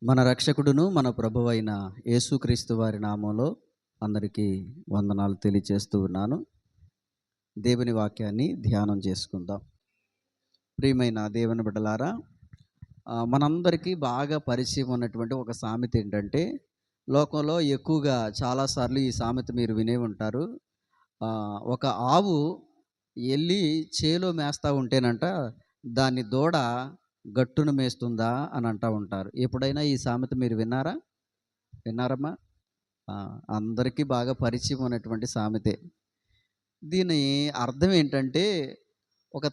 మన రక్షకుడును మన ప్రభువైన యేసుక్రీస్తు వారి నామంలో అందరికీ వందనాలు తెలియచేస్తూ ఉన్నాను. దేవుని వాక్యాన్ని ధ్యానం చేసుకుందాం. ప్రియమైన దేవుని బిడ్డలారా, మనందరికీ బాగా పరిచయం ఉన్నటువంటి ఒక సామెత ఏంటంటే, లోకంలో ఎక్కువగా చాలాసార్లు ఈ సామెత మీరు వినే ఉంటారు. ఒక ఆవు వెళ్ళి చేలో మేస్తా ఉంటేనంట, దాన్ని దూడ గట్టును మేస్తుందా అని అంటూ ఉంటారు. ఎప్పుడైనా ఈ సామెత మీరు విన్నారా? విన్నారమ్మా? ఆ! అందరికీ బాగా పరిచయం ఉన్నటువంటి సామెతే. దీని అర్థం ఏంటంటే, ఒక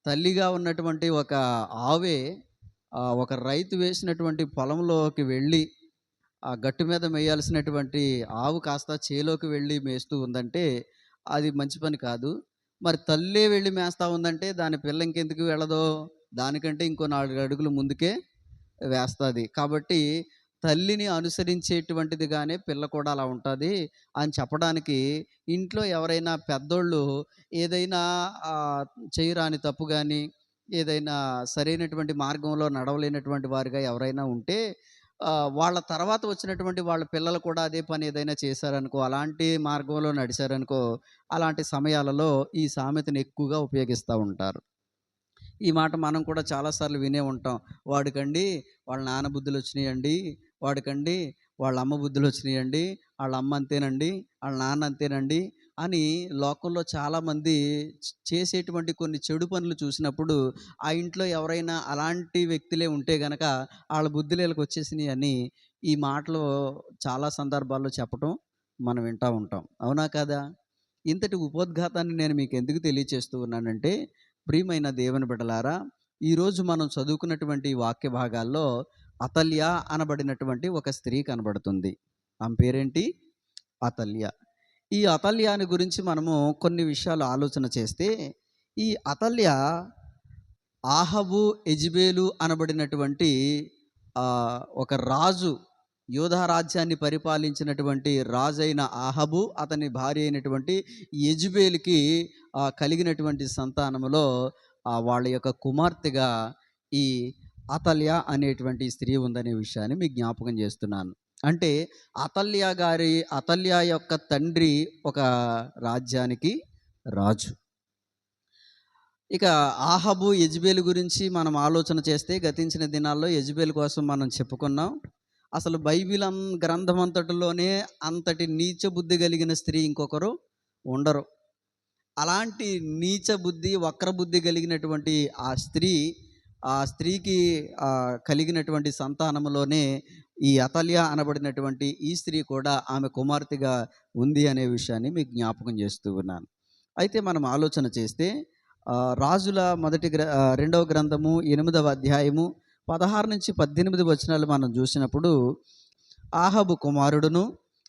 తల్లిగా ఉన్నటువంటి ఒక ఆవే ఒక రైతు వేసినటువంటి పొలంలోకి వెళ్ళి, ఆ గట్టు మీద మేయాల్సినటువంటి ఆవు కాస్త చేలోకి వెళ్ళి మేస్తూ ఉందంటే, అది మంచి పని కాదు. మరి తల్లే వెళ్ళి మేస్తా ఉందంటే, దాని పిల్ల ఇంకెందుకు వెళ్ళదో? దానికంటే ఇంకో 4 అడుగులు ముందుకే వేస్తది. కాబట్టి తల్లిని అనుసరించేటువంటిదిగానే పిల్ల కూడా అలా ఉంటది అని చెప్పడానికి, ఇంట్లో ఎవరైనా పెద్దోళ్ళు ఏదైనా ఆహ్, చేయరాని తప్పు గాని, ఏదైనా సరైనటువంటి మార్గంలో నడవలేనటువంటి వారుగా ఎవరైనా ఉంటే, వాళ్ళ తర్వాత వచ్చినటువంటి వాళ్ళ పిల్లలు కూడా అదే పని ఏదైనా చేశారనుకో, అలాంటి మార్గంలో నడిచారనుకో, అలాంటి సమయాలలో ఈ సామెతను ఎక్కువగా ఉపయోగిస్తా ఉంటారు. ఈ మాట మనం కూడా చాలాసార్లు వినే ఉంటాం. వాడికండి వాళ్ళ నాన్న బుద్ధులొచ్చినాయండి. వాడికండి వాళ్ళ అమ్మ బుద్ధులొచ్చినాయండి. ఆళ్ళ అమ్మ అంతేనండి. ఆళ్ళ నాన్న అంతేనండి అని లోకంలో చాలామంది చేసేటువంటి కొన్ని చెడు పనులు చూసినప్పుడు, ఆ ఇంట్లో ఎవరైనా అలాంటి వ్యక్తులే ఉంటే గనక ఆళ్ళ బుద్ధులు ఈళ్ళకొచ్చేసినాయి అని ఈ మాటలు చాలా సందర్భాల్లో చెప్పటం మనం వింటా ఉంటాం. అవునా కాదా? ఇంతటి ఉపోద్ఘాతాన్ని నేను మీకెందుకు తెలియచేస్తూ ఉన్నానంటే, ప్రియమైన దేవుని బిడ్డలారా, ఈరోజు మనం చదువుకున్నటువంటి ఈ వాక్య భాగాల్లో అతల్య అనబడినటువంటి ఒక స్త్రీ కనబడుతుంది. ఆమె పేరేంటి? అతల్య. ఈ అతల్యాని గురించి మనము కొన్ని విషయాలు ఆలోచన చేస్తే, ఈ అతల్య ఆహబు, యెజెబెలు అనబడినటువంటి ఒక రాజు, యూదా రాజ్యాన్ని పరిపాలించినటువంటి రాజైన ఆహబు, అతని భార్య అయినటువంటి యెజెబెలుకి కలిగినటువంటి సంతానములో వాళ్ళ యొక్క కుమార్తెగా ఈ అతల్య అనేటువంటి స్త్రీ ఉందనే విషయాన్ని మీకు జ్ఞాపకం చేస్తున్నాను. అంటే అతల్య యొక్క తండ్రి ఒక రాజ్యానికి రాజు. ఇక ఆహబు, యెజెబెలు గురించి మనం ఆలోచన చేస్తే, గతించిన దినాల్లో యెజెబెలు కోసం మనం చెప్పుకున్నాం. అసలు బైబిల్ గ్రంథమంతటిలోనే అంతటి నీచ బుద్ధి కలిగిన స్త్రీ ఇంకొకరు ఉండరు. అలాంటి నీచ బుద్ధి, వక్ర బుద్ధి కలిగినటువంటి ఆ స్త్రీకి కలిగినటువంటి సంతానములోనే ఈ అతల్య అనబడినటువంటి ఈ స్త్రీ కూడా ఆమె కుమార్తెగా ఉంది అనే విషయాన్ని మీకు జ్ఞాపకం చేస్తూ ఉన్నాను. అయితే మనం ఆలోచన చేస్తే, రాజుల రెండవ గ్రంథము 8వ అధ్యాయము 16-18 వచనాలు మనం చూసినప్పుడు, ఆహబు కుమారుడును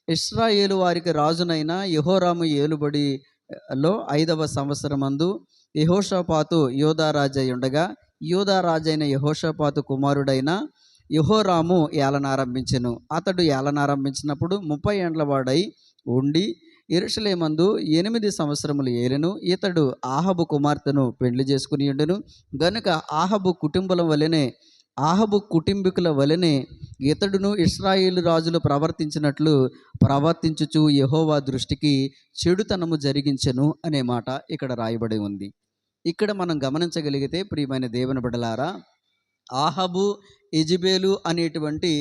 ఇశ్రాయేలు వారికి రాజునైన యెహోరాము ఏలుబడిలో 5వ సంవత్సరమందు యెహోషాపాతు యూదా రాజై ఉండగా, యూదా రాజైన యెహోషాపాతు కుమారుడైన యెహోరాము ఏలనారంభించెను. అతడు ఏలనారంభించినప్పుడు 30 ఏండ్ల వాడై ఉండి యెరూషలేమందు 8 సంవత్సరములు ఏలెను. ఇతడు ఆహబు కుమార్తెను పెళ్లి చేసుకుని ఉండెను గనుక, ఆహబు కుటుంబీకుల వలెనే ఇతడును ఇశ్రాయేలు రాజులు ప్రవర్తించుచు యెహోవా దృష్టికి చెడుతనము జరిగించెను అనే మాట ఇక్కడ రాయబడి ఉంది. ఇక్కడ మనం గమనించగలిగితే, ప్రియమైన దేవుని బిడ్డలారా, ఆహబు, యెజెబెలు అనేటువంటి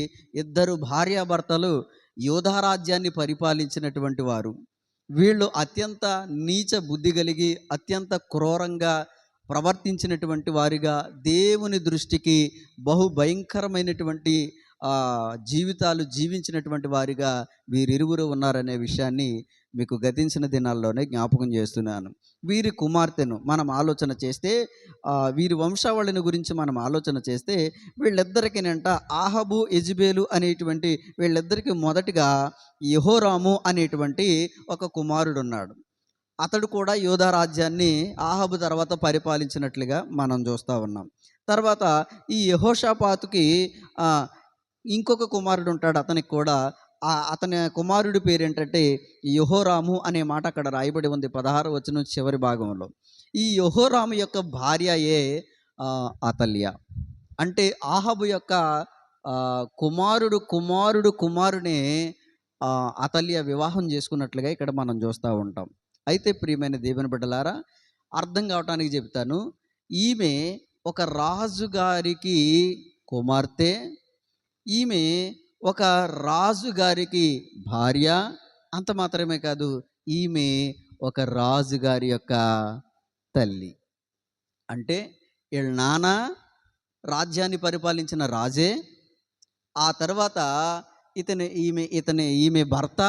ఇద్దరు భార్యాభర్తలు యూదా రాజ్యాన్ని పరిపాలించినటువంటి వారు. వీళ్ళు అత్యంత నీచ బుద్ధి కలిగి, అత్యంత క్రూరంగా ప్రవర్తించినటువంటి వారిగా, దేవుని దృష్టికి భయంకరమైనటువంటి జీవితాలు జీవించినటువంటి వారిగా వీరిరువురు ఉన్నారనే విషయాన్ని మీకు గతించిన దినాల్లోనే జ్ఞాపకం చేస్తున్నాను. వీరి కుమార్తెను మనం ఆలోచన చేస్తే, వీరి వంశావళిని గురించి మనం ఆలోచన చేస్తే, వీళ్ళిద్దరికినంట ఆహబు, యెజెబెలు అనేటువంటి వీళ్ళిద్దరికీ మొదటిగా యెహోరాము అనేటువంటి ఒక కుమారుడున్నాడు. అతడు కూడా యూదా రాజ్యాన్ని ఆహబు తర్వాత పరిపాలించినట్లుగా మనం చూస్తూ ఉన్నాం. తర్వాత ఈ యెహోషాపాతుకి ఇంకొక కుమారుడు ఉంటాడు. అతనికి కూడా అతని కుమారుడి పేరేంటంటే యెహోరాము అనే మాట అక్కడ రాయబడి ఉంది 16వ వచనం చివరి భాగంలో. ఈ యెహోరాము యొక్క భార్యయే అతల్య. అంటే ఆహబు యొక్క కుమారునే అతల్య వివాహం చేసుకున్నట్లుగా ఇక్కడ మనం చూస్తూ ఉంటాం. అయితే ప్రియమైన దేవుని బిడ్డలారా, అర్థం కావటానికి చెప్తాను. ఈమె ఒక రాజుగారికి కుమార్తె. ఈమె ఒక రాజుగారికి భార్య. అంత మాత్రమే కాదు, ఈమె ఒక రాజుగారి యొక్క తల్లి. అంటే వీళ్ళ నాన్న రాజ్యాన్ని పరిపాలించిన రాజే. ఆ తర్వాత ఈమె భర్త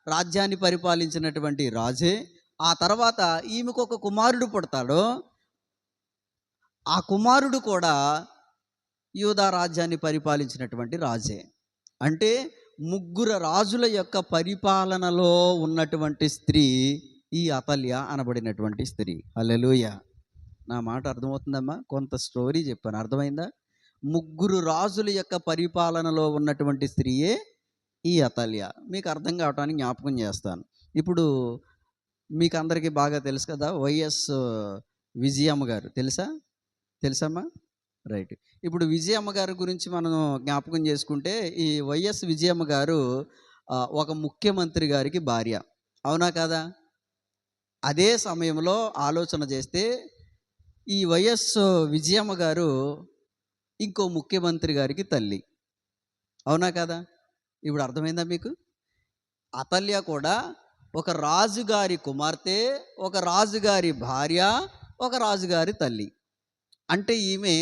రాజ్యాన్ని పరిపాలించినటువంటి రాజే. ఆ తర్వాత ఈమెకు ఒక కుమారుడు పుడతాడు. ఆ కుమారుడు కూడా యూదా రాజ్యాన్ని పరిపాలించినటువంటి రాజే. అంటే ముగ్గురు రాజుల యొక్క పరిపాలనలో ఉన్నటువంటి స్త్రీ ఈ అతల్య అనబడినటువంటి స్త్రీ. హల్లెలూయా. నా మాట అర్థమవుతుందమ్మా? కొంత స్టోరీ చెప్పాను, అర్థమైందా? ముగ్గురు రాజుల యొక్క పరిపాలనలో ఉన్నటువంటి స్త్రీయే ఈ అతల్య. మీకు అర్థం కావటానికి జ్ఞాపకం చేస్తాను. ఇప్పుడు మీకు అందరికీ బాగా తెలుసు కదా, వైఎస్ విజయమ్మ గారు. తెలుసమ్మా? రైట్. ఇప్పుడు విజయమ్మ గారి గురించి మనం జ్ఞాపకం చేసుకుంటే, ఈ వైఎస్ విజయమ్మ గారు ఒక ముఖ్యమంత్రి గారికి భార్య. అవునా కాదా? అదే సమయంలో ఆలోచన చేస్తే ఈ వైఎస్ విజయమ్మ గారు ఇంకో ముఖ్యమంత్రి గారికి తల్లి. అవునా కదా? ఇప్పుడు అర్థమైందా మీకు? అతల్య కూడా ఒక రాజుగారి కుమార్తె, ఒక రాజుగారి భార్య, ఒక రాజుగారి తల్లి. అంటే ఈమె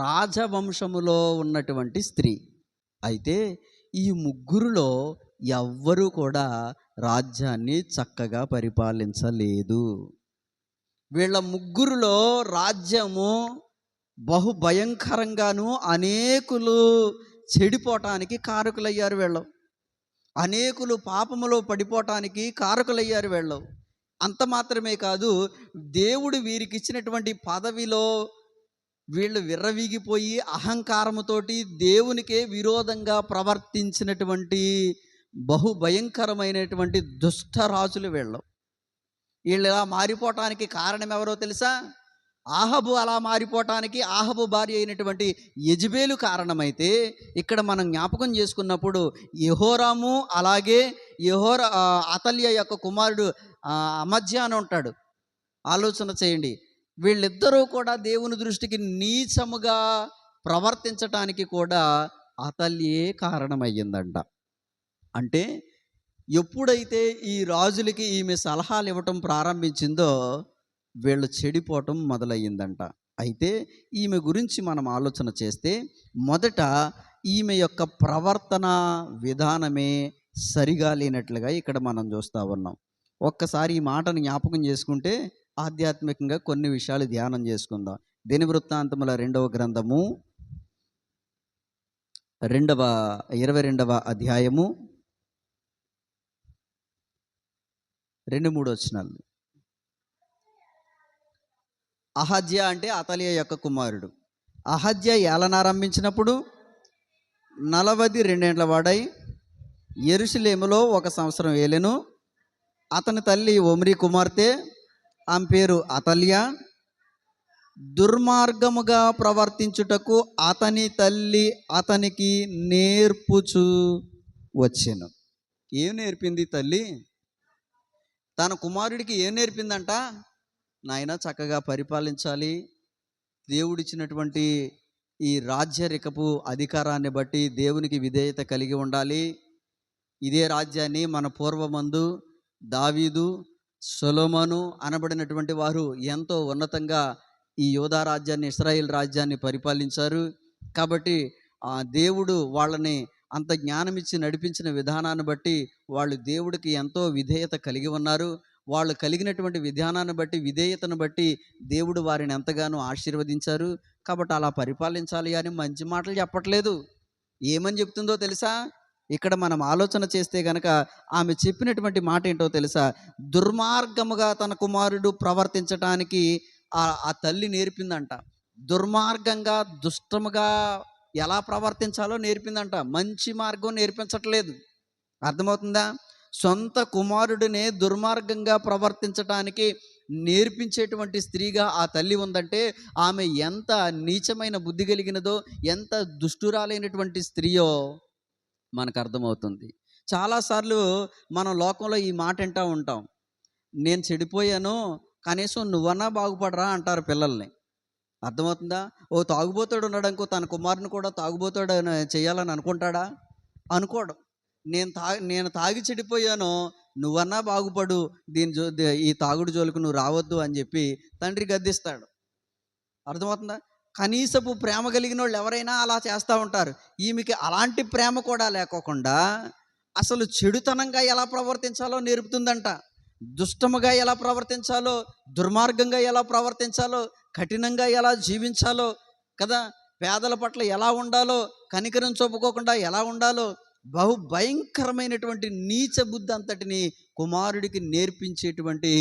రాజవంశములో ఉన్నటువంటి స్త్రీ. అయితే ఈ ముగ్గురులో ఎవ్వరూ కూడా రాజ్యాన్ని చక్కగా పరిపాలించలేదు. వీళ్ళ ముగ్గురులో రాజ్యము బహుభయంకరంగాను అనేకులు చెడిపోవటానికి కారకులయ్యారు వీళ్ళు. అనేకులు పాపములో పడిపోవటానికి కారకులయ్యారు వీళ్ళు. అంత మాత్రమే కాదు, దేవుడు వీరికి ఇచ్చినటువంటి పదవిలో వీళ్ళు విర్రవీగిపోయి అహంకారముతోటి దేవునికే విరోధంగా ప్రవర్తించినటువంటి బహుభయంకరమైనటువంటి దుష్టరాజులు వీళ్ళు. వీళ్ళు ఇలా మారిపోవటానికి కారణం ఎవరో తెలుసా? ఆహబు అలా మారిపోవటానికి ఆహబు భార్య అయినటువంటి యెజబేలు కారణమైతే, ఇక్కడ మనం జ్ఞాపకం చేసుకున్నప్పుడు యెహోరాము అలాగే అతల్య యొక్క కుమారుడు అమజ్యా అని ఉంటాడు. ఆలోచన చేయండి. వీళ్ళిద్దరూ కూడా దేవుని దృష్టికి నీచముగా ప్రవర్తించటానికి కూడా అతల్యే కారణమయ్యిందంట. అంటే ఎప్పుడైతే ఈ రాజులకి ఈమె సలహాలు ఇవ్వటం ప్రారంభించిందో వీళ్ళు చెడిపోవటం మొదలయ్యిందంట. అయితే ఈమె గురించి మనం ఆలోచన చేస్తే, మొదట ఈమె యొక్క ప్రవర్తన విధానమే సరిగా లేనట్లుగా ఇక్కడ మనం చూస్తూ ఉన్నాం. ఒక్కసారి ఈ మాటను జ్ఞాపకం చేసుకుంటే ఆధ్యాత్మికంగా కొన్ని విషయాలు ధ్యానం చేసుకుందాం. దినవృత్తాంతముల 2వ గ్రంథము 22వ అధ్యాయము 2-3 వచనాలు. అహజ్య అంటే అతల్య యొక్క కుమారుడు. అహజ్య ఏలనారంభించినప్పుడు 42 ఏండ్ల వాడై యెరూషలేములో 1 సంవత్సరం ఏలెను. అతని తల్లి ఒమ్రీ కుమార్తె, ఆమె పేరు అతల్య. దుర్మార్గముగా ప్రవర్తించుటకు అతని తల్లి అతనికి నేర్పుచు వచ్చెను. ఏం నేర్పింది తల్లి? తన కుమారుడికి ఏం నేర్పిందంట? నాయన చక్కగా పరిపాలించాలి, దేవుడిచ్చినటువంటి ఈ రాజ్యరికపు అధికారాన్ని బట్టి దేవునికి విధేయత కలిగి ఉండాలి. ఇదే రాజ్యాన్ని మన పూర్వమందు దావీదు, సొలొమోను అనబడినటువంటి వారు ఎంతో ఉన్నతంగా ఈ యూదా రాజ్యాన్ని, ఇశ్రాయేల్ రాజ్యాన్ని పరిపాలించారు. కాబట్టి దేవుడు వాళ్ళని అంత జ్ఞానం ఇచ్చి నడిపించిన విధానాన్ని బట్టి వాళ్ళు దేవుడికి ఎంతో విధేయత కలిగి ఉన్నారు. వాళ్ళు కలిగినటువంటి విధానాన్ని బట్టి, విధేయతను బట్టి దేవుడు వారిని ఎంతగానో ఆశీర్వదించారు. కాబట్టి అలా పరిపాలించాలి అని మంచి మాటలు చెప్పట్లేదు. ఏమని చెప్తుందో తెలుసా? ఇక్కడ మనం ఆలోచన చేస్తే గనక ఆమె చెప్పినటువంటి మాట ఏంటో తెలుసా? దుర్మార్గముగా తన కుమారుడు ప్రవర్తించటానికి ఆ తల్లి నేర్పిందంట. దుర్మార్గంగా, దుష్టముగా ఎలా ప్రవర్తించాలో నేర్పిందంట. మంచి మార్గం నేర్పించట్లేదు. అర్థమవుతుందా? సొంత కుమారుడినే దుర్మార్గంగా ప్రవర్తించటానికి నేర్పించేటువంటి స్త్రీగా ఆ తల్లి ఉందంటే ఆమె ఎంత నీచమైన బుద్ధి కలిగినదో, ఎంత దుష్టురాలైనటువంటి స్త్రీయో మనకు అర్థమవుతుంది. చాలాసార్లు మనం లోకంలో ఈ మాట వింటూ ఉంటాం. నేను చెడిపోయాను, కనీసం నువ్వన్నా బాగుపడరా అంటారు పిల్లల్ని. అర్థమవుతుందా? ఓ తాగుబోతోడు ఉన్నాడనుకో, తన కుమారుని కూడా తాగుబోతోడు చేయాలని అనుకుంటాడా? అనుకోడు. నేను తాగి చెడిపోయాను, నువ్వన్నా బాగుపడు, ఈ తాగుడు జోలికి నువ్వు రావద్దు అని చెప్పి తండ్రి గద్దిస్తాడు. అర్థమవుతుందా? కనీసపు ప్రేమ కలిగినోళ్ళు ఎవరైనా అలా చేస్తూ ఉంటారు. ఈమెకి అలాంటి ప్రేమ కూడా లేకోకుండా అసలు చెడుతనంగా ఎలా ప్రవర్తించాలో నేర్పుతుందంట. దుష్టముగా ఎలా ప్రవర్తించాలో, దుర్మార్గంగా ఎలా ప్రవర్తించాలో, కఠినంగా ఎలా జీవించాలో కదా, పేదల పట్ల ఎలా ఉండాలో, కనికరం చూపుకోకుండా ఎలా ఉండాలో, భయంకరమైనటువంటి నీచ బుద్ధి అంతటిని కుమారుడికి నేర్పించేటువంటి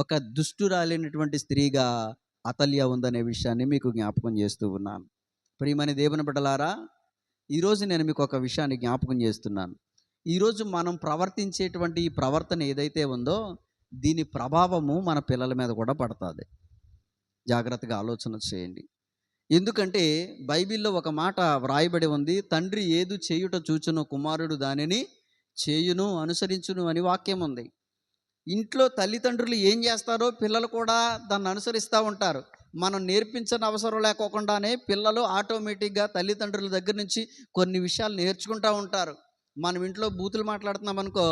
ఒక దుష్టురాలైనటువంటి స్త్రీగా అతల్య ఉందనే విషయాన్ని మీకు జ్ఞాపకం చేస్తూ ఉన్నాను. ప్రియమైన దేవుని బిడ్డలారా, ఈరోజు నేను మీకు ఒక విషయాన్ని జ్ఞాపకం చేస్తున్నాను. ఈరోజు మనం ప్రవర్తించేటువంటి ఈ ప్రవర్తన ఏదైతే ఉందో దీని ప్రభావము మన పిల్లల మీద కూడా పడుతుంది. జాగ్రత్తగా ఆలోచన చేయండి. ఎందుకంటే బైబిల్లో ఒక మాట వ్రాయబడి ఉంది, తండ్రి ఏదు చేయుట చూచును కుమారుడు దానిని చేయును అనుసరించును అని వాక్యం ఉంది. ఇంట్లో తల్లిదండ్రులు ఏం చేస్తారో పిల్లలు కూడా దాన్ని అనుసరిస్తూ ఉంటారు. మనం నేర్పించని అవసరం లేకోకుండానే పిల్లలు ఆటోమేటిక్గా తల్లిదండ్రుల దగ్గర నుంచి కొన్ని విషయాలు నేర్చుకుంటూ ఉంటారు. మనం ఇంట్లో బూతులు మాట్లాడుతున్నాం అనుకో,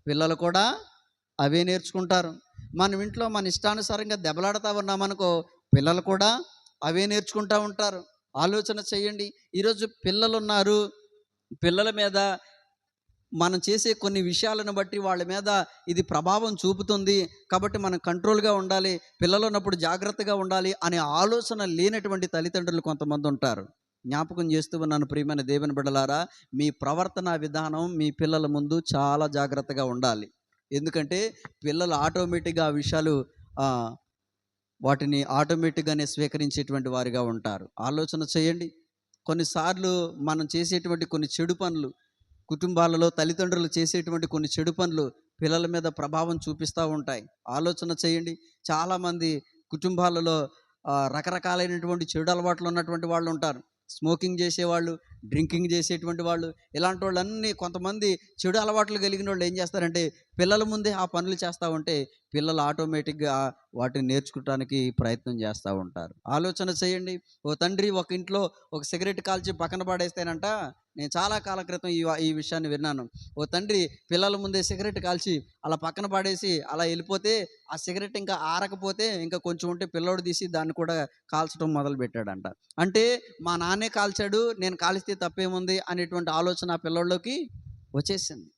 పిల్లలు కూడా అవే నేర్చుకుంటారు. మనం ఇంట్లో మన ఇష్టానుసారంగా దెబ్బలాడుతూ ఉన్నామనుకో, పిల్లలు కూడా అవే నేర్చుకుంటూ ఉంటారు. ఆలోచన చేయండి. ఈరోజు పిల్లలు ఉన్నారు, పిల్లల మీద మనం చేసే కొన్ని విషయాలను బట్టి వాళ్ళ మీద ఇది ప్రభావం చూపుతుంది కాబట్టి మనం కంట్రోల్గా ఉండాలి, పిల్లలు ఉన్నప్పుడు జాగ్రత్తగా ఉండాలి అనే ఆలోచన లేనటువంటి తల్లిదండ్రులు కొంతమంది ఉంటారు. జ్ఞాపకం చేస్తూ ఉన్నాను ప్రియమైన దేవుని బిడ్డలారా, మీ ప్రవర్తన విధానం మీ పిల్లల ముందు చాలా జాగ్రత్తగా ఉండాలి. ఎందుకంటే పిల్లలు ఆటోమేటిక్గా ఆ విషయాలు వాటిని ఆటోమేటిక్గానే స్వీకరించేటువంటి వారిగా ఉంటారు. ఆలోచన చేయండి. కొన్నిసార్లు మనం చేసేటువంటి కొన్ని చెడు పనులు, కుటుంబాలలో తల్లిదండ్రులు చేసేటువంటి కొన్ని చెడు పనులు పిల్లల మీద ప్రభావం చూపిస్తూ ఉంటాయి. ఆలోచన చేయండి. చాలామంది కుటుంబాలలో రకరకాలైనటువంటి చెడు అలవాట్లు ఉన్నటువంటి వాళ్ళు ఉంటారు. స్మోకింగ్ చేసేవాళ్ళు, డ్రింకింగ్ చేసేటువంటి వాళ్ళు, ఇలాంటి వాళ్ళన్నీ కొంతమంది చెడు అలవాట్లు కలిగిన వాళ్ళు ఏం చేస్తారంటే పిల్లల ముందే ఆ పనులు చేస్తూ ఉంటే పిల్లలు ఆటోమేటిక్గా వాటిని నేర్చుకోవడానికి ప్రయత్నం చేస్తూ ఉంటారు. ఆలోచన చేయండి. ఓ తండ్రి ఒక ఇంట్లో ఒక సిగరెట్ కాల్చి పక్కన పడేస్తేనంట, నేను చాలా కాలం క్రితం ఈ విషయాన్ని విన్నాను. ఓ తండ్రి పిల్లల ముందే సిగరెట్ కాల్చి అలా పక్కన పడేసి అలా వెళ్ళిపోతే ఆ సిగరెట్ ఇంకా ఆరకపోతే ఇంకా కొంచెం ఉంటే పిల్లోడు తీసి దాన్ని కూడా కాల్చడం మొదలు పెట్టాడంట. అంటే మా నాన్నే కాల్చాడు, నేను కాల్స్తే తప్పేముంది అనేటువంటి ఆలోచన ఆ పిల్లోడిలోకి వచ్చేసింది.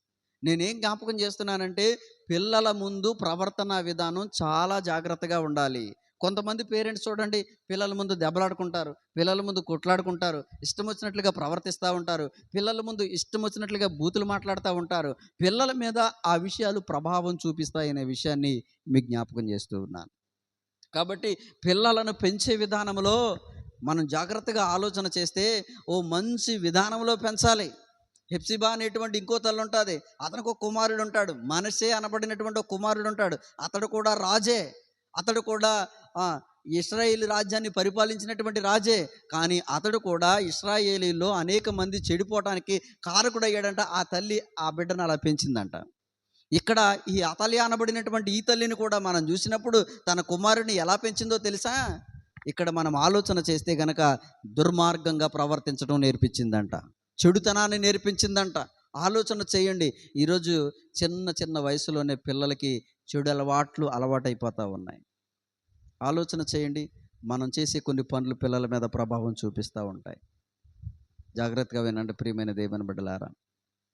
నేనేం జ్ఞాపకం చేస్తున్నానంటే పిల్లల ముందు ప్రవర్తన విధానం చాలా జాగ్రత్తగా ఉండాలి. కొంతమంది పేరెంట్స్ చూడండి, పిల్లల ముందు దెబ్బలాడుకుంటారు, పిల్లల ముందు కొట్లాడుకుంటారు, ఇష్టం వచ్చినట్లుగా ప్రవర్తిస్తూ ఉంటారు, పిల్లల ముందు ఇష్టం వచ్చినట్లుగా బూతులు మాట్లాడుతూ ఉంటారు. పిల్లల మీద ఆ విషయాలు ప్రభావం చూపిస్తాయనే విషయాన్ని మీకు జ్ఞాపకం చేస్తూ ఉన్నాను. కాబట్టి పిల్లలను పెంచే విధానంలో మనం జాగ్రత్తగా ఆలోచన చేస్తే ఓ మంచి విధానంలో పెంచాలి. హెప్సిబా అనేటువంటి ఇంకో తల్లి ఉంటుంది, అతనికి ఒక కుమారుడు ఉంటాడు. మనషే అనబడినటువంటి ఒక కుమారుడు ఉంటాడు. అతడు కూడా రాజే, అతడు కూడా ఇశ్రాయేలు రాజ్యాన్ని పరిపాలించినటువంటి రాజే. కానీ అతడు కూడా ఇశ్రాయేలీలో అనేక మంది చెడిపోవటానికి కారకుడయ్యాడంట. ఆ తల్లి ఆ బిడ్డను అలా పెంచిందంట. ఇక్కడ ఈ అతల్య అనబడినటువంటి ఈ తల్లిని కూడా మనం చూసినప్పుడు తన కుమారుడిని ఎలా పెంచిందో తెలుసా? ఇక్కడ మనం ఆలోచన చేస్తే గనక దుర్మార్గంగా ప్రవర్తించడం నేర్పించిందంట, చెడుతనాన్ని నేర్పించిందంట. ఆలోచన చేయండి. ఈరోజు చిన్న చిన్న వయసులోనే పిల్లలకి చెడు అలవాట్లు అలవాటైపోతూ ఉన్నాయి. ఆలోచన చేయండి. మనం చేసే కొన్ని పనులు పిల్లల మీద ప్రభావం చూపిస్తూ ఉంటాయి. జాగ్రత్తగా వినండి ప్రియమైన దేవుని బిడ్డలారా.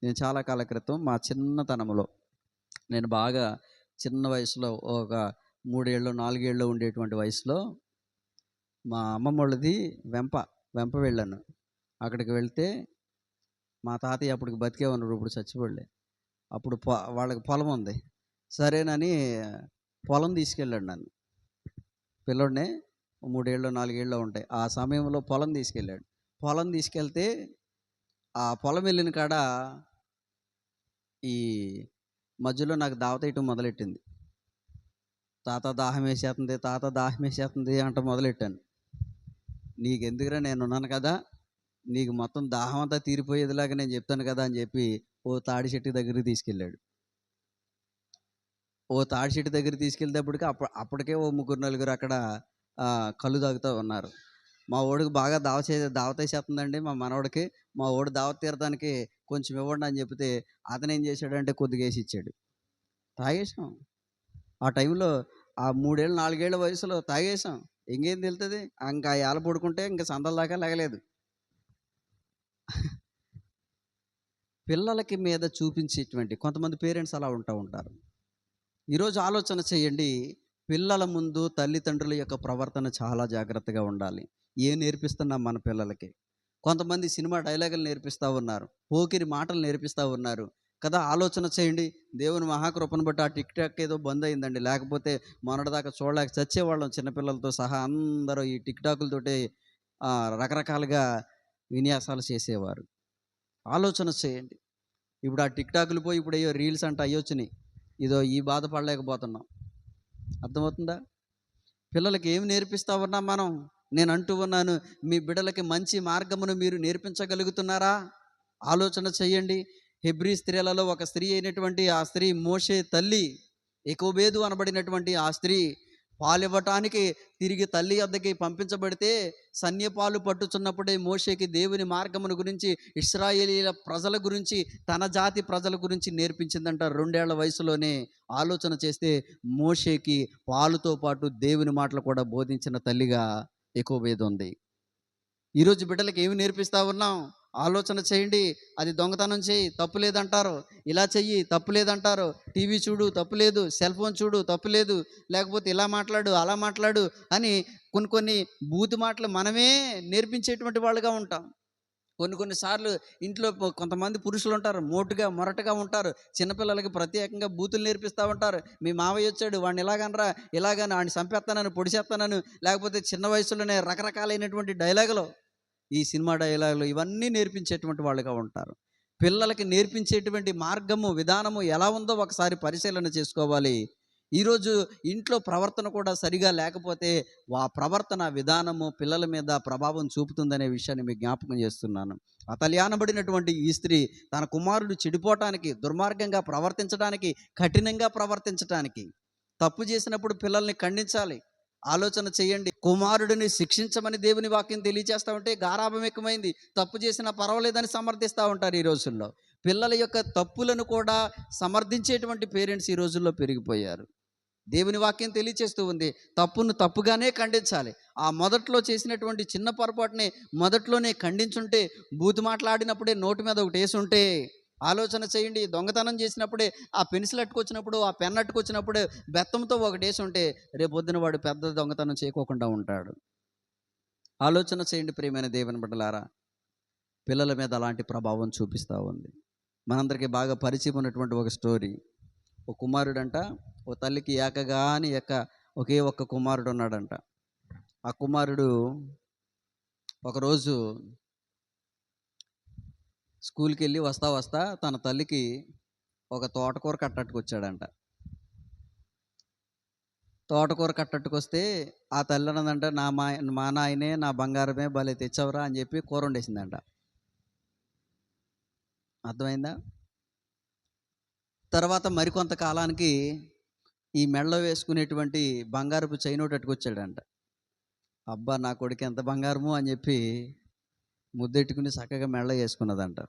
నేను చాలా కాల క్రితం మా చిన్నతనంలో, నేను బాగా చిన్న వయసులో ఒక 3 ఏళ్ళు 4 ఏళ్ళు ఉండేటువంటి వయసులో మా అమ్మమ్మ వాళ్ళది వెంప వెళ్ళాను. అక్కడికి వెళ్తే మా తాతయ్య అప్పటికి బతికే ఉన్నాడు, ఇప్పుడు చచ్చిపోలే. అప్పుడు వాళ్ళకి పొలం ఉంది. సరేనని పొలం తీసుకెళ్ళాడు నన్ను. పిల్లోడినే 3 ఏళ్ళు 4 ఏళ్ళు ఉంటాయి. ఆ సమయంలో పొలం తీసుకెళ్ళాడు. పొలం తీసుకెళ్తే ఆ పొలం వెళ్ళిన కాడ ఈ మధ్యలో నాకు దావత వేయటం మొదలెట్టింది. తాత దాహం వేసేస్తుంది, తాత దాహం వేసేస్తుంది అంట మొదలెట్టాను. నీకెందుకురా, నేనున్నాను కదా, నీకు మొత్తం దాహం అంతా తీరిపోయేదిలాగా నేను చెప్తాను కదా అని చెప్పి ఓ తాడి చెట్టు దగ్గరికి తీసుకెళ్ళాడు. ఓ తాడి చెట్టు దగ్గరికి తీసుకెళ్ళేటప్పటికి అప్పటికే ఓ ముగ్గురు నలుగురు అక్కడ కళ్ళు తాగుతూ ఉన్నారు. మా వాడికి బాగా దావతేసేస్తుందండి మా మనవడికి, మా వాడు దావత్ తీరడానికి కొంచెం ఇవ్వండి అని చెప్తే అతను ఏం చేశాడంటే కొద్దిగా వేసి ఇచ్చాడు. తాగేసాం. ఆ టైంలో ఆ 3 ఏళ్ళు 4 ఏళ్ల వయసులో తాగేసాం. ఇంకేం తెలుస్తుంది, ఇంకా ఏల పడుకుంటే ఇంకా సందల దాకా లెగలేదు. పిల్లలకి మీద చూపించేటువంటి కొంతమంది పేరెంట్స్ అలా ఉంటారు. ఈరోజు ఆలోచన చేయండి. పిల్లల ముందు తల్లిదండ్రుల యొక్క ప్రవర్తన చాలా జాగ్రత్తగా ఉండాలి. ఏం నేర్పిస్తున్నాం మన పిల్లలకి? కొంతమంది సినిమా డైలాగులు నేర్పిస్తూ ఉన్నారు, పోకిరి మాటలు నేర్పిస్తూ ఉన్నారు కదా. ఆలోచన చేయండి. దేవుని మహాకృపను బట్టి ఆ టిక్ టాక్ ఏదో బంద్ అయిందండి, లేకపోతే మొన్నటిదాకా చూడలేక చచ్చేవాళ్ళం చిన్నపిల్లలతో సహా. అందరూ ఈ టిక్ టాకులతోటి రకరకాలుగా విన్యాసాలు చేసేవారు. ఆలోచన చేయండి. ఇప్పుడు ఆ టిక్ టాకులు పోయి ఇప్పుడు అయ్యో రీల్స్ అంట అయ్యొచ్చినాయి. ఇదో ఈ బాధపడలేకపోతున్నాం. అర్థమవుతుందా? పిల్లలకి ఏమి నేర్పిస్తా ఉన్నాం మనం? నేను అంటూ ఉన్నాను, మీ బిడ్డలకి మంచి మార్గమును మీరు నేర్పించగలుగుతున్నారా? ఆలోచన చెయ్యండి. హెబ్రీ స్త్రీలలో ఒక స్త్రీ అయినటువంటి ఆ స్త్రీ మోషే తల్లి ఎకోబేదు అనబడినటువంటి ఆ స్త్రీ పాలివ్వటానికి తిరిగి తల్లి వద్దకి పంపించబడితే సన్యపాలు పట్టుచున్నప్పుడే మోషేకి దేవుని మార్గమును గురించి, ఇశ్రాయేలీల ప్రజల గురించి, తన జాతి ప్రజల గురించి నేర్పించిందంట 2 ఏళ్ల వయసులోనే. ఆలోచన చేస్తే మోషేకి పాలుతో పాటు దేవుని మాటలు కూడా బోధించిన తల్లిగా ఎకోబేదు ఉంది. ఈరోజు బిడ్డలకి ఏమి నేర్పిస్తూ ఉన్నాం? ఆలోచన చేయండి. అది దొంగతనం చేయి, తప్పు లేదంటారు. ఇలా చెయ్యి, తప్పు లేదంటారు. టీవీ చూడు, తప్పు లేదు. సెల్ ఫోన్ చూడు, తప్పు లేదు. లేకపోతే ఇలా మాట్లాడు, అలా మాట్లాడు అని కొన్ని బూతు మాటలు మనమే నేర్పించేటువంటి వాళ్ళుగా ఉంటాం. కొన్ని సార్లు ఇంట్లో కొంతమంది పురుషులు ఉంటారు, మోటుగా మొరటుగా ఉంటారు. చిన్నపిల్లలకి ప్రత్యేకంగా బూతులు నేర్పిస్తూ ఉంటారు. మీ మావయ్య వచ్చాడు, వాడిని ఇలాగనరా, ఇలాగని, వాడిని చంపేస్తానని, పొడిచేస్తానని, లేకపోతే చిన్న వయసులోనే రకరకాలైనటువంటి డైలాగులు, ఈ సినిమా డైలాగులు ఇవన్నీ నేర్పించేటువంటి వాళ్ళుగా ఉంటారు. పిల్లలకి నేర్పించేటువంటి మార్గము, విధానము ఎలా ఉందో ఒకసారి పరిశీలన చేసుకోవాలి. ఈరోజు ఇంట్లో ప్రవర్తన కూడా సరిగా లేకపోతే ఆ ప్రవర్తన విధానము పిల్లల మీద ప్రభావం చూపుతుందనే విషయాన్ని మీకు జ్ఞాపకం చేస్తున్నాను. అతల్యానబడినటువంటి ఈ స్త్రీ తన కుమారుడు చెడిపోవటానికి, దుర్మార్గంగా ప్రవర్తించడానికి, కఠినంగా ప్రవర్తించటానికి, తప్పు చేసినప్పుడు పిల్లల్ని ఖండించాలి. ఆలోచన చేయండి. కుమారుడిని శిక్షించమని దేవుని వాక్యం తెలియజేస్తూ ఉంటే గారాభం ఎక్కువైంది, తప్పు చేసినా పర్వాలేదని సమర్థిస్తూ ఉంటారు ఈ రోజుల్లో. పిల్లల యొక్క తప్పులను కూడా సమర్థించేటువంటి పేరెంట్స్ ఈ రోజుల్లో పెరిగిపోయారు. దేవుని వాక్యం తెలియచేస్తూ ఉంది, తప్పును తప్పుగానే ఖండించాలి. ఆ మొదట్లో చేసినటువంటి చిన్న పొరపాటుని మొదట్లోనే ఖండించుంటే, బూతు మాట్లాడినప్పుడే నోటి మీద ఒకటి వేసుంటే, ఆలోచన చేయండి. దొంగతనం చేసినప్పుడే ఆ పెన్సిల్ అట్టుకొచ్చినప్పుడు, ఆ పెన్ అట్టుకొచ్చినప్పుడు బెత్తంతో ఒకటి వేసుంటే రేపొద్దున వాడు పెద్ద దొంగతనం చేయకోకుండా ఉంటాడు. ఆలోచన చేయండి ప్రియమైన దేవుని బిడ్డలారా. పిల్లల మీద అలాంటి ప్రభావం చూపిస్తూ ఉంది. మనందరికీ బాగా పరిచయం ఉన్నటువంటి ఒక స్టోరీ. ఒక కుమారుడంట, ఓ తల్లికి ఏకగాని ఒకే ఒక్క కుమారుడు ఉన్నాడంట. ఆ కుమారుడు ఒకరోజు స్కూల్కి వెళ్ళి వస్తా వస్తా తన తల్లికి ఒక తోటకూర కట్టట్టుకొచ్చాడంట. తోటకూర కట్టట్టుకొస్తే ఆ తల్లి అన్నదంట, మా నాయనే, నా బంగారమే భలే తెచ్చవరా అని చెప్పి కూర వండేసిందంట. అర్థమైందా? తర్వాత మరికొంత కాలానికి ఈ మెడలో వేసుకునేటువంటి బంగారపు చైన్ ఒకటి అట్టుకొచ్చాడంట. అబ్బా, నా కొడుకు ఎంత బంగారము అని చెప్పి ముద్దెట్టుకుని చక్కగా మెడలో వేసుకున్నదంట.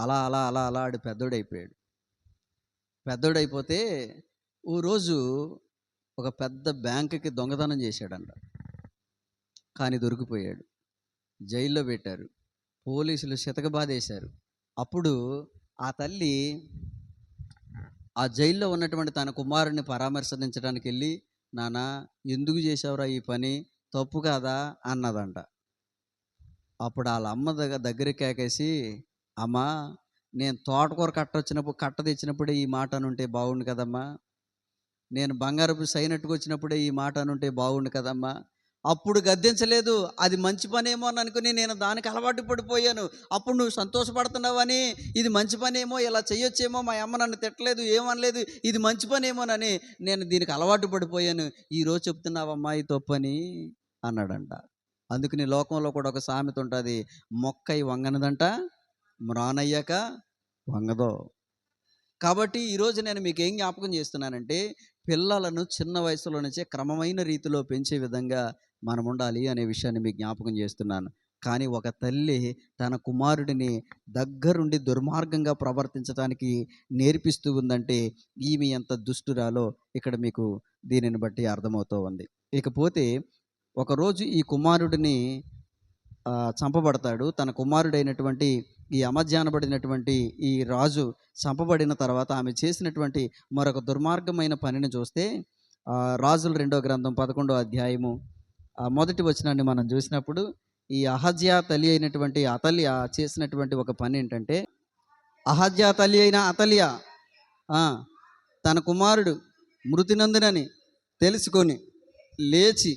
అలా అలా అలా అలా ఆడు పెద్దోడైపోయాడు. పెద్దోడైపోతే ఓ రోజు ఒక పెద్ద బ్యాంకుకి దొంగతనం చేశాడంట. కానీ దొరికిపోయాడు. జైల్లో పెట్టారు. పోలీసులు చితకబాదేశారు. అప్పుడు ఆ తల్లి ఆ జైల్లో ఉన్నటువంటి తన కుమారుడిని పరామర్శించడానికి వెళ్ళి, నాన్న ఎందుకు చేసావురా ఈ పని, తప్పు కాదా అన్నదంట. అప్పుడు వాళ్ళ అమ్మ దగ్గర కేకేసి, అమ్మా, నేను తోటకూర కట్ట తెచ్చినప్పుడే ఈ మాట అనుంటే బాగుండు కదమ్మా, నేను బంగారపు సైనట్టుకు వచ్చినప్పుడే ఈ మాట అనుంటే బాగుండు కదమ్మా, అప్పుడు గద్దించలేదు. అది మంచి పనేమో అని అనుకుని నేను దానికి అలవాటు పడిపోయాను. అప్పుడు నువ్వు సంతోషపడుతున్నావని, ఇది మంచి పనేమో, ఇలా చేయొచ్చేమో, మా అమ్మ నన్ను తిట్టలేదు, ఏమనలేదు, ఇది మంచి పనేమోనని నేను దీనికి అలవాటు పడిపోయాను. ఈరోజు చెప్తున్నావమ్మా ఇది తప్పని అన్నాడంట. అందుకని లోకంలో కూడా ఒక సామెత ఉంటది. మొక్కై వంగనదంట, మ్రానయ్యాక వంగదో. కాబట్టి ఈరోజు నేను మీకేం జ్ఞాపకం చేస్తున్నానంటే, పిల్లలను చిన్న వయసులో నుంచే క్రమమైన రీతిలో పెంచే విధంగా మనం ఉండాలి అనే విషయాన్ని మీకు జ్ఞాపకం చేస్తున్నాను. కానీ ఒక తల్లి తన కుమారుడిని దగ్గరుండి దుర్మార్గంగా ప్రవర్తించటానికి నేర్పిస్తూ ఉందంటే, ఈమె ఎంత దుష్టురాలో ఇక్కడ మీకు దీనిని బట్టి అర్థమవుతూ ఉంది. ఇకపోతే ఒకరోజు ఈ కుమారుడిని చంపబడతాడు. తన కుమారుడైనటువంటి ఈ అమధ్యానబడినటువంటి ఈ రాజు చంపబడిన తర్వాత ఆమె చేసినటువంటి మరొక దుర్మార్గమైన పనిని చూస్తే, రాజుల 2వ గ్రంథం 11వ అధ్యాయము మొదటి వచనాన్ని మనం చూసినప్పుడు, ఈ అహజ్యా తల్లి అయినటువంటి అతల్య చేసినటువంటి ఒక పని ఏంటంటే, అహజ్యా తల్లి అయిన అతల్య తన కుమారుడు మృతినందునని తెలుసుకొని లేచి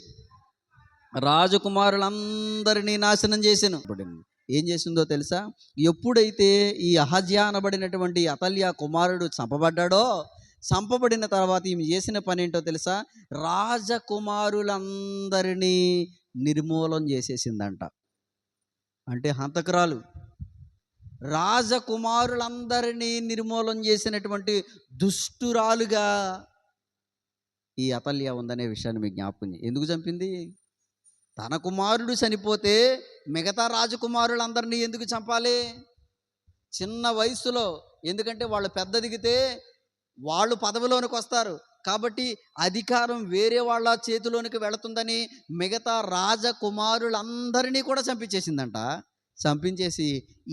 రాజకుమారులందరినీ నాశనం చేసెను. ఏం చేసిందో తెలుసా? ఎప్పుడైతే ఈ అహజ్యా అనబడినటువంటి అతల్య కుమారుడు చంపబడిన తర్వాత ఈమె చేసిన పని ఏంటో తెలుసా? రాజకుమారులందరినీ నిర్మూలం చేసేసిందంట. అంటే హంతకురాలు రాజకుమారులందరినీ నిర్మూలం చేసినటువంటి దుష్టురాలుగా ఈ అతల్య ఉందనే విషయాన్ని మీకు జ్ఞాపకం. ఎందుకు చంపింది? తన కుమారుడు చనిపోతే మిగతా రాజకుమారులందరినీ ఎందుకు చంపాలి? చిన్న వయసులో. ఎందుకంటే వాళ్ళు పెద్ద దిగితే వాళ్ళు పదవిలోనికి వస్తారు కాబట్టి అధికారం వేరే వాళ్ళ చేతిలోనికి వెళుతుందని మిగతా రాజకుమారులందరినీ కూడా చంపించేసిందంట. చంపించేసి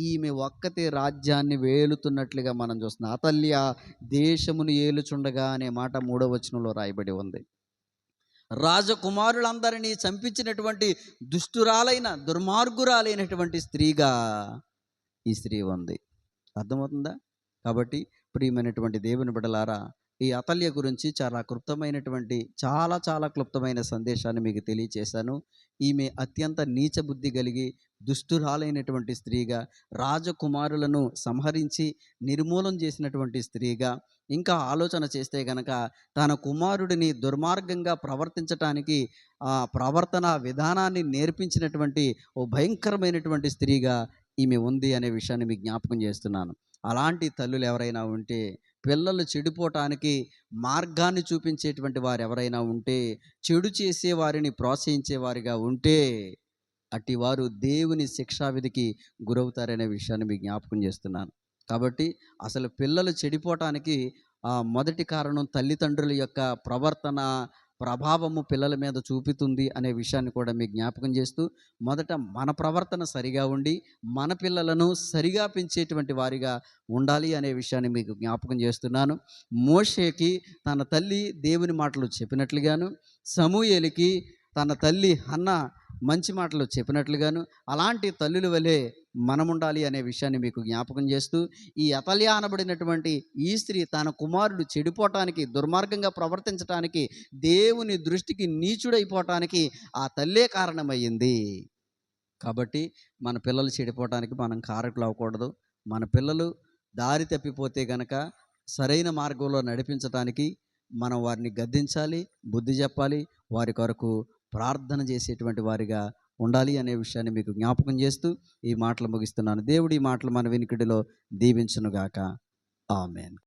ఈమె ఒక్కతే రాజ్యాన్ని వేలుతున్నట్లుగా మనం చూస్తున్నాం. అతల్య దేశమును ఏలుచుండగా అనే మాట 3వ వచనంలో రాయబడి ఉంది. రాజకుమారులందరినీ చంపించినటువంటి దుష్టురాలైన దుర్మార్గురాలైనటువంటి స్త్రీగా ఈ స్త్రీ ఉంది. అర్థమవుతుందా? కాబట్టి ప్రియమైనటువంటి దేవుని బిడ్డలారా, ఈ అతల్య గురించి చాలా క్లుప్తమైన సందేశాన్ని మీకు తెలియచేశాను. ఈమె అత్యంత నీచ బుద్ధి కలిగి దుష్టురాలైనటువంటి స్త్రీగా, రాజకుమారులను సంహరించి నిర్మూలం చేసినటువంటి స్త్రీగా, ఇంకా ఆలోచన చేస్తే గనక తన కుమారుడిని దుర్మార్గంగా ప్రవర్తించటానికి ప్రవర్తన విధానాన్ని నేర్పించినటువంటి ఓ భయంకరమైనటువంటి స్త్రీగా ఈమె ఉంది అనే విషయాన్ని మీకు జ్ఞాపకం చేస్తున్నాను. అలాంటి తల్లులు ఎవరైనా ఉంటే, పిల్లలు చెడిపోవటానికి మార్గాన్ని చూపించేటువంటి వారు ఎవరైనా ఉంటే, చెడు చేసే వారిని ప్రోత్సహించే వారిగా ఉంటే, అటివారు దేవుని శిక్షావిధికి గురవుతారనే విషయాన్ని మీకు జ్ఞాపకం చేస్తున్నాను. కాబట్టి అసలు పిల్లలు చెడిపోవటానికి మొదటి కారణం తల్లిదండ్రుల యొక్క ప్రవర్తన ప్రభావము పిల్లల మీద చూపుతుంది అనే విషయాన్ని కూడా మీకు జ్ఞాపకం చేస్తూ, మొదట మన ప్రవర్తన సరిగా ఉండి మన పిల్లలను సరిగా పెంచేటువంటి వారిగా ఉండాలి అనే విషయాన్ని మీకు జ్ఞాపకం చేస్తున్నాను. మోషేకి తన తల్లి దేవుని మాటలు చెప్పినట్లుగాను, సమూయేలుకి తన తల్లి హన్నా మంచి మాటలు చెప్పినట్లుగాను, అలాంటి తల్లుల వలె మనముండాలి అనే విషయాన్ని మీకు జ్ఞాపకం చేస్తూ, ఈ అతల్య అనబడినటువంటి ఈ స్త్రీ తన కుమారుడు చెడిపోవటానికి, దుర్మార్గంగా ప్రవర్తించటానికి, దేవుని దృష్టికి నీచుడైపోవటానికి ఆ తల్లే కారణమయ్యింది. కాబట్టి మన పిల్లలు చెడిపోవటానికి మనం కారకులు అవ్వకూడదు. మన పిల్లలు దారి తప్పిపోతే గనక సరైన మార్గంలో నడిపించటానికి మనం వారిని గద్దించాలి, బుద్ధి చెప్పాలి, వారి కొరకు ప్రార్థన చేసేటువంటి వారిగా ఉండాలి అనే విషయాన్ని మీకు జ్ఞాపకం చేస్తూ ఈ మాటలు ముగిస్తున్నాను. దేవుడి ఈ మాటలు మన వినికిడిలో దీవించునుగాక. ఆమేన్.